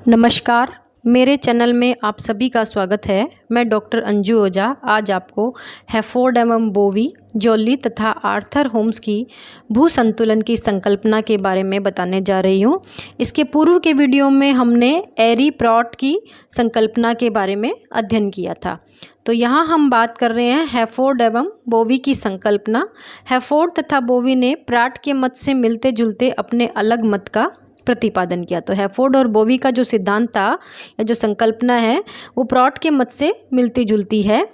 नमस्कार, मेरे चैनल में आप सभी का स्वागत है। मैं डॉक्टर अंजू ओझा आज आपको हैफोर्ड एवं बोवी, जॉली तथा आर्थर होम्स की भू संतुलन की संकल्पना के बारे में बताने जा रही हूँ। इसके पूर्व के वीडियो में हमने एरी प्रॉट की संकल्पना के बारे में अध्ययन किया था। तो यहाँ हम बात कर रहे हैं हैफोर्ड एवं बोवी की संकल्पना। हैफोर्ड तथा बोवी ने प्राट के मत से मिलते जुलते अपने अलग मत का प्रतिपादन किया। तो हैफोर्ड और बोवी का जो सिद्धांत था या जो संकल्पना है वो प्रॉट के मत से मिलती जुलती है।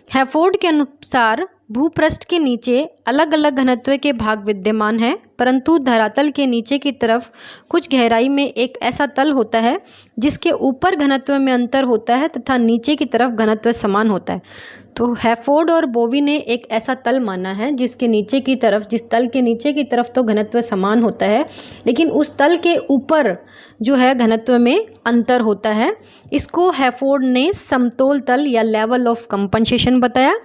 हैफोर्ड के अनुसार भूपृष्ठ के नीचे अलग अलग घनत्व के भाग विद्यमान हैं, परंतु धरातल के नीचे की तरफ कुछ गहराई में एक ऐसा तल होता है जिसके ऊपर घनत्व में अंतर होता है तथा नीचे की तरफ घनत्व समान होता है। तो हैफोर्ड और बोवी ने एक ऐसा तल माना है जिस तल के नीचे की तरफ तो घनत्व समान होता है, लेकिन उस तल के ऊपर जो है घनत्व में अंतर होता है। इसको हैफोर्ड ने समतोल तल या लेवल ऑफ कंपनसेशन बताया।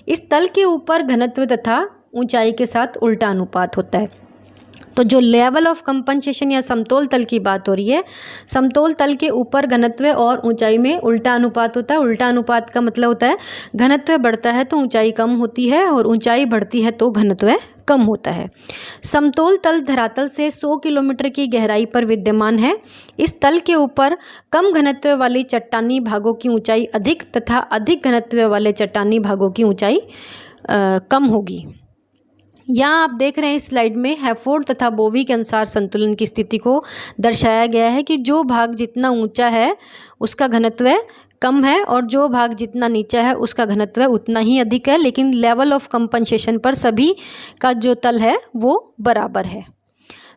इस तल के ऊपर घनत्व तथा ऊंचाई के साथ उल्टा अनुपात होता है। तो जो लेवल ऑफ कंपनसेशन या समतोल तल की बात हो रही है, समतोल तल के ऊपर घनत्व और ऊंचाई में उल्टा अनुपात होता है। उल्टा अनुपात का मतलब होता है घनत्व बढ़ता है तो ऊंचाई कम होती है और ऊंचाई बढ़ती है तो घनत्व कम होता है। समतोल तल धरातल से 100 किलोमीटर की गहराई पर विद्यमान है। इस तल के ऊपर कम घनत्व वाली चट्टानी भागों की ऊंचाई अधिक तथा अधिक घनत्व वाले चट्टानी भागों की ऊंचाई कम होगी। यहाँ आप देख रहे हैं इस स्लाइड में हैफोर्ड तथा बोवी के अनुसार संतुलन की स्थिति को दर्शाया गया है कि जो भाग जितना ऊंचा है उसका घनत्व कम है और जो भाग जितना नीचा है उसका घनत्व उतना ही अधिक है, लेकिन लेवल ऑफ कंपनसेशन पर सभी का जो तल है वो बराबर है।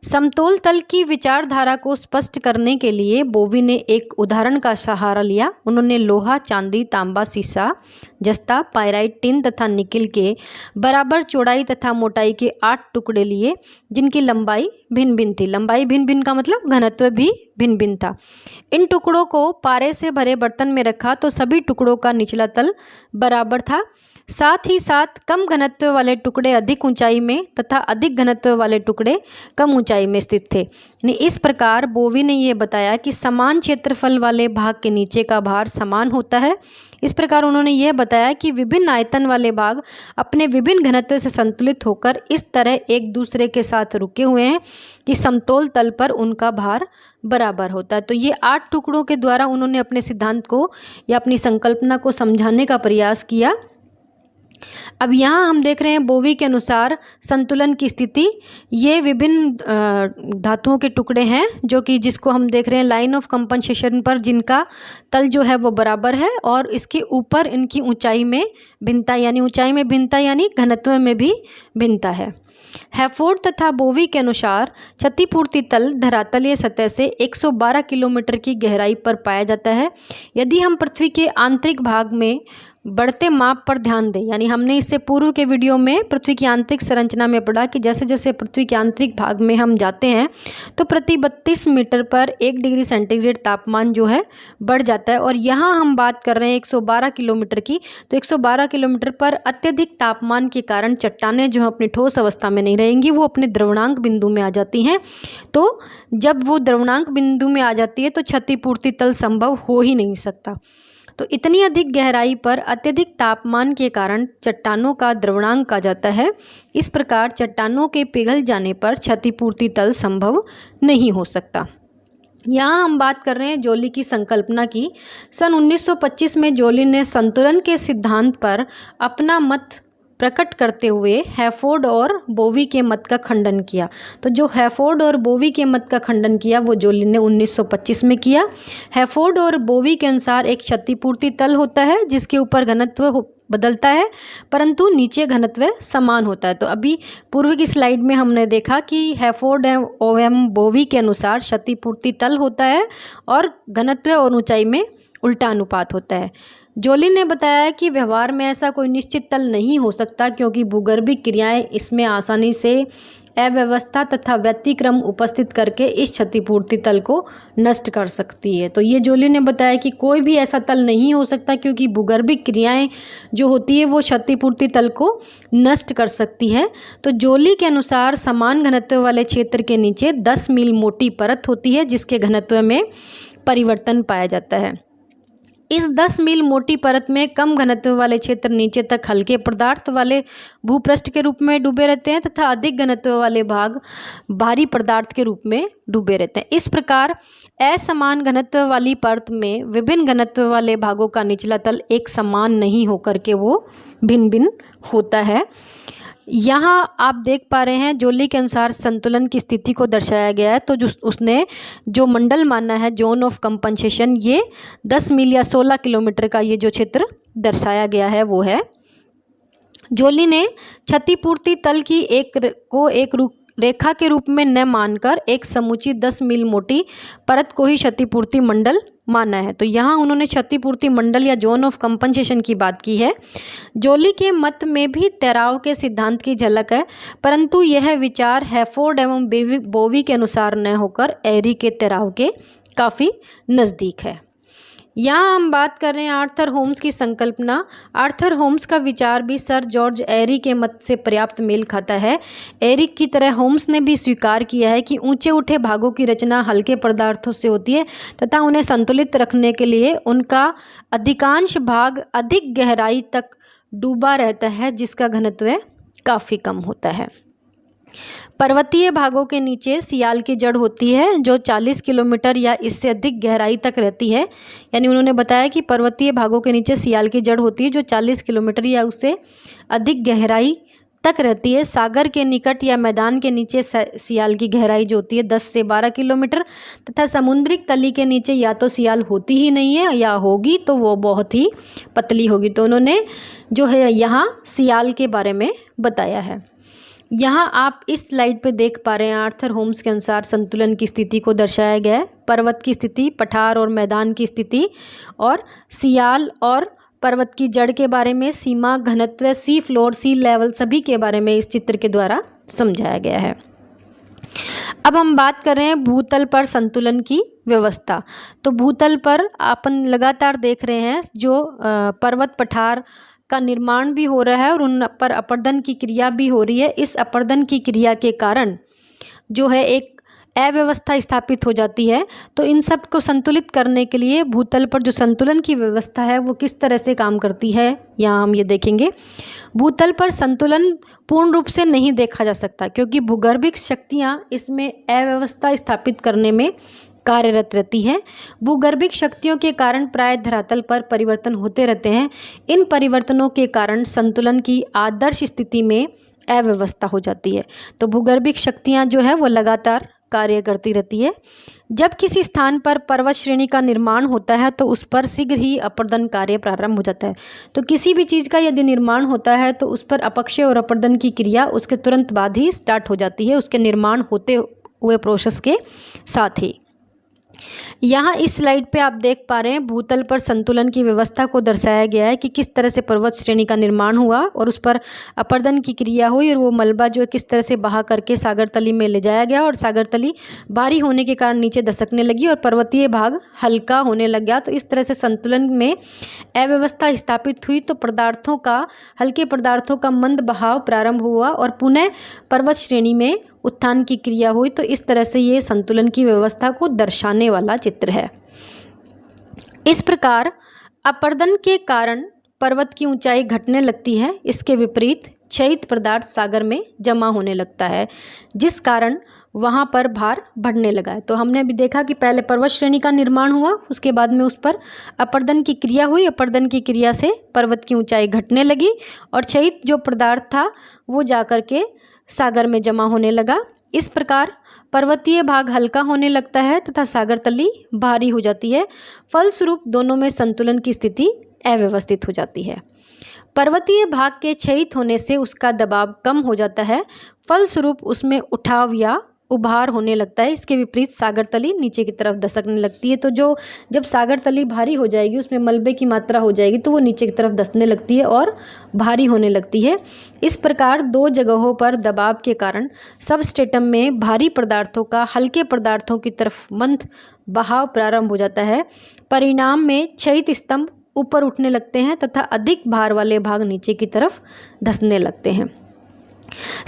समतोल तल की विचारधारा को स्पष्ट करने के लिए बोवी ने एक उदाहरण का सहारा लिया। उन्होंने लोहा, चांदी, तांबा, सीसा, जस्ता, पायराइट, टिन तथा निकिल के बराबर चौड़ाई तथा मोटाई के 8 टुकड़े लिए जिनकी लंबाई भिन्न भिन्न थी। लंबाई भिन्न भिन्न का मतलब घनत्व भी भिन्न भिन्न था। इन टुकड़ों को पारे से भरे बर्तन में रखा तो सभी टुकड़ों का निचला तल बराबर था। साथ ही साथ कम घनत्व वाले टुकड़े अधिक ऊंचाई में तथा अधिक घनत्व वाले टुकड़े कम ऊंचाई में स्थित थे। इस प्रकार बोवी ने यह बताया कि समान क्षेत्रफल वाले भाग के नीचे का भार समान होता है। इस प्रकार उन्होंने यह बताया कि विभिन्न आयतन वाले भाग अपने विभिन्न घनत्व से संतुलित होकर इस तरह एक दूसरे के साथ रुके हुए हैं कि समतोल तल पर उनका भार बराबर होता है। तो ये 8 टुकड़ों के द्वारा उन्होंने अपने सिद्धांत को या अपनी संकल्पना को समझाने का प्रयास किया। अब यहाँ हम देख रहे हैं बोवी के अनुसार संतुलन की स्थिति। ये विभिन्न धातुओं के टुकड़े हैं जो कि जिसको हम देख रहे हैं लाइन ऑफ कंपनसेशन पर, जिनका तल जो है वो बराबर है और इसके ऊपर इनकी ऊंचाई में भिन्नता यानी घनत्व में भी भिन्नता है। हैफोर्ड तथा बोवी के अनुसार क्षतिपूर्ति तल धरातलीय सतह से 112 किलोमीटर की गहराई पर पाया जाता है। यदि हम पृथ्वी के आंतरिक भाग में बढ़ते माप पर ध्यान दें, यानी हमने इससे पूर्व के वीडियो में पृथ्वी की आंतरिक संरचना में पढ़ा कि जैसे जैसे पृथ्वी के आंतरिक भाग में हम जाते हैं तो प्रति 32 मीटर पर 1 डिग्री सेंटीग्रेड तापमान जो है बढ़ जाता है। और यहाँ हम बात कर रहे हैं 112 किलोमीटर की। तो 112 किलोमीटर पर अत्यधिक तापमान के कारण चट्टानें जो अपनी ठोस अवस्था में नहीं रहेंगी, वो अपने द्रवणांक बिंदु में आ जाती हैं। तो जब वो द्रवणांक बिंदु में आ जाती है तो क्षतिपूर्ति तल संभव हो ही नहीं सकता। तो इतनी अधिक गहराई पर अत्यधिक तापमान के कारण चट्टानों का द्रवणांक आ जाता है। इस प्रकार चट्टानों के पिघल जाने पर क्षतिपूर्ति तल संभव नहीं हो सकता। यहाँ हम बात कर रहे हैं जॉली की संकल्पना की। सन 1925 में जॉली ने संतुलन के सिद्धांत पर अपना मत प्रकट करते हुए हैफोर्ड और बोवी के मत का खंडन किया। तो जो हैफोर्ड और बोवी के मत का खंडन किया वो जॉली ने 1925 में किया। हैफोर्ड और बोवी के अनुसार एक क्षतिपूर्ति तल होता है जिसके ऊपर घनत्व बदलता है परंतु नीचे घनत्व समान होता है। तो अभी पूर्व की स्लाइड में हमने देखा कि हैफोर्ड एवं बोवी के अनुसार क्षतिपूर्ति तल होता है और घनत्व और ऊंचाई में उल्टा अनुपात होता है। जॉली ने बताया कि व्यवहार में ऐसा कोई निश्चित तल नहीं हो सकता क्योंकि भूगर्भिक क्रियाएं इसमें आसानी से अव्यवस्था तथा व्यतिक्रम उपस्थित करके इस क्षतिपूर्ति तल को नष्ट कर सकती है। तो ये जोली ने बताया कि कोई भी ऐसा तल नहीं हो सकता, क्योंकि भूगर्भिक क्रियाएं जो होती है वो क्षतिपूर्ति तल को नष्ट कर सकती है। तो जोली के अनुसार समान घनत्व वाले क्षेत्र के नीचे 10 मील मोटी परत होती है, जिसके घनत्व में परिवर्तन पाया जाता है। इस 10 मील मोटी परत में कम घनत्व वाले क्षेत्र नीचे तक हल्के पदार्थ वाले भूपृष्ठ के रूप में डूबे रहते हैं तथा अधिक घनत्व वाले भाग भारी पदार्थ के रूप में डूबे रहते हैं। इस प्रकार असमान घनत्व वाली परत में विभिन्न घनत्व वाले भागों का निचला तल एक समान नहीं होकर के वो भिन्न भिन्न होता है। यहाँ आप देख पा रहे हैं जोली के अनुसार संतुलन की स्थिति को दर्शाया गया है। तो उसने जो मंडल माना है, जोन ऑफ कंपनसेशन, ये 10 मील या 16 किलोमीटर का ये जो क्षेत्र दर्शाया गया है वो है। जोली ने क्षतिपूर्ति तल की एक रेखा के रूप में न मानकर एक समूची 10 मील मोटी परत को ही क्षतिपूर्ति मंडल माना है। तो यहाँ उन्होंने क्षतिपूर्ति मंडल या जोन ऑफ कंपनसेशन की बात की है। जोली के मत में भी तेराव के सिद्धांत की झलक है, परंतु यह विचार हैफोर्ड एवं बोवी के अनुसार न होकर एरी के तेराव के काफ़ी नज़दीक है। यहाँ हम बात कर रहे हैं आर्थर होम्स की संकल्पना। आर्थर होम्स का विचार भी सर जॉर्ज एरी के मत से पर्याप्त मेल खाता है। एरी की तरह होम्स ने भी स्वीकार किया है कि ऊंचे उठे भागों की रचना हल्के पदार्थों से होती है तथा उन्हें संतुलित रखने के लिए उनका अधिकांश भाग अधिक गहराई तक डूबा रहता है, जिसका घनत्व काफ़ी कम होता है। पर्वतीय भागों के नीचे सियाल की जड़ होती है जो 40 किलोमीटर या इससे अधिक गहराई तक रहती है। यानी उन्होंने बताया कि पर्वतीय भागों के नीचे सियाल की जड़ होती है जो 40 किलोमीटर या उससे अधिक गहराई तक रहती है। सागर के निकट या मैदान के नीचे सियाल की गहराई जो होती है 10 से 12 किलोमीटर तथा समुद्रिक तली के नीचे या तो सियाल होती ही नहीं है या होगी तो वो बहुत ही पतली होगी। तो उन्होंने जो है यहाँ सियाल के बारे में बताया है। यहाँ आप इस स्लाइड पे देख पा रहे हैं आर्थर होम्स के अनुसार संतुलन की स्थिति को दर्शाया गया है। पर्वत की स्थिति, पठार और मैदान की स्थिति और सियाल और पर्वत की जड़ के बारे में, सीमा, घनत्व, सी फ्लोर, सी लेवल, सभी के बारे में इस चित्र के द्वारा समझाया गया है। अब हम बात कर रहे हैं भूतल पर संतुलन की व्यवस्था। तो भूतल पर अपन लगातार देख रहे हैं जो पर्वत पठार का निर्माण भी हो रहा है और उन पर अपर्दन की क्रिया भी हो रही है। इस अपर्दन की क्रिया के कारण जो है एक अव्यवस्था स्थापित हो जाती है। तो इन सब को संतुलित करने के लिए भूतल पर जो संतुलन की व्यवस्था है वो किस तरह से काम करती है, यहाँ हम ये देखेंगे। भूतल पर संतुलन पूर्ण रूप से नहीं देखा जा सकता क्योंकि भूगर्भिक शक्तियाँ इसमें अव्यवस्था स्थापित करने में कार्यरत रहती है। भूगर्भिक शक्तियों के कारण प्राय धरातल पर परिवर्तन होते रहते हैं। इन परिवर्तनों के कारण संतुलन की आदर्श स्थिति में अव्यवस्था हो जाती है। तो भूगर्भिक शक्तियाँ जो है वो लगातार कार्य करती रहती है। जब किसी स्थान पर पर्वत श्रेणी का निर्माण होता है तो उस पर शीघ्र ही अपर्दन कार्य प्रारंभ हो जाता है। तो किसी भी चीज़ का यदि निर्माण होता है तो उस पर अपक्षय और अपर्दन की क्रिया उसके तुरंत बाद ही स्टार्ट हो जाती है, उसके निर्माण होते हुए प्रोसेस के साथ ही। यहाँ इस स्लाइड पे आप देख पा रहे हैं भूतल पर संतुलन की व्यवस्था को दर्शाया गया है कि किस तरह से पर्वत श्रेणी का निर्माण हुआ और उस पर अपर्दन की क्रिया हुई और वो मलबा जो है किस तरह से बहा करके सागर तली में ले जाया गया और सागर तली भारी होने के कारण नीचे दसकने लगी और पर्वतीय भाग हल्का होने लग गया। तो इस तरह से संतुलन में अव्यवस्था स्थापित हुई। तो हल्के पदार्थों का मंद बहाव प्रारंभ हुआ और पुनः पर्वत श्रेणी में उत्थान की क्रिया हुई। तो इस तरह से ये संतुलन की व्यवस्था को दर्शाने वाला चित्र है। इस प्रकार अपर्दन के कारण पर्वत की ऊंचाई घटने लगती है। इसके विपरीत क्षयित पदार्थ सागर में जमा होने लगता है जिस कारण वहाँ पर भार बढ़ने लगा है। तो हमने अभी देखा कि पहले पर्वत श्रेणी का निर्माण हुआ, उसके बाद में उस पर अपर्दन की क्रिया हुई। अपर्दन की क्रिया से पर्वत की ऊंचाई घटने लगी और क्षयित जो पदार्थ था वो जाकर के सागर में जमा होने लगा। इस प्रकार पर्वतीय भाग हल्का होने लगता है तथा सागर तली भारी हो जाती है। फलस्वरूप दोनों में संतुलन की स्थिति अव्यवस्थित हो जाती है। पर्वतीय भाग के क्षयित होने से उसका दबाव कम हो जाता है। फलस्वरूप उसमें उठाव या उभार होने लगता है। इसके विपरीत सागर तली नीचे की तरफ धसकने लगती है। तो जब सागर तली भारी हो जाएगी, उसमें मलबे की मात्रा हो जाएगी, तो वो नीचे की तरफ धंसने लगती है और भारी होने लगती है। इस प्रकार दो जगहों पर दबाव के कारण सबस्ट्रेटम में भारी पदार्थों का हल्के पदार्थों की तरफ मंद बहाव प्रारंभ हो जाता है। परिणाम में क्षैतिज स्तंभ ऊपर उठने लगते हैं तथा अधिक भार वाले भाग नीचे की तरफ धंसने लगते हैं।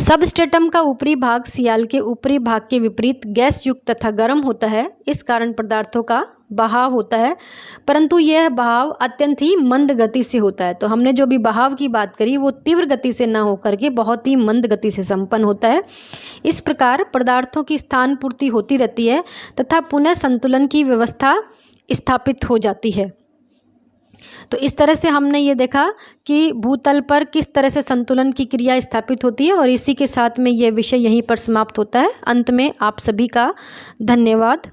सबस्ट्रेटम का ऊपरी भाग सियाल के ऊपरी भाग के विपरीत गैस युक्त तथा गर्म होता है। इस कारण पदार्थों का बहाव होता है, परंतु यह बहाव अत्यंत ही मंद गति से होता है। तो हमने जो भी बहाव की बात करी वो तीव्र गति से ना होकर के बहुत ही मंद गति से संपन्न होता है। इस प्रकार पदार्थों की स्थान पूर्ति होती रहती है तथा पुनः संतुलन की व्यवस्था स्थापित हो जाती है। तो इस तरह से हमने ये देखा कि भूतल पर किस तरह से संतुलन की क्रिया स्थापित होती है, और इसी के साथ में ये विषय यहीं पर समाप्त होता है। अंत में आप सभी का धन्यवाद।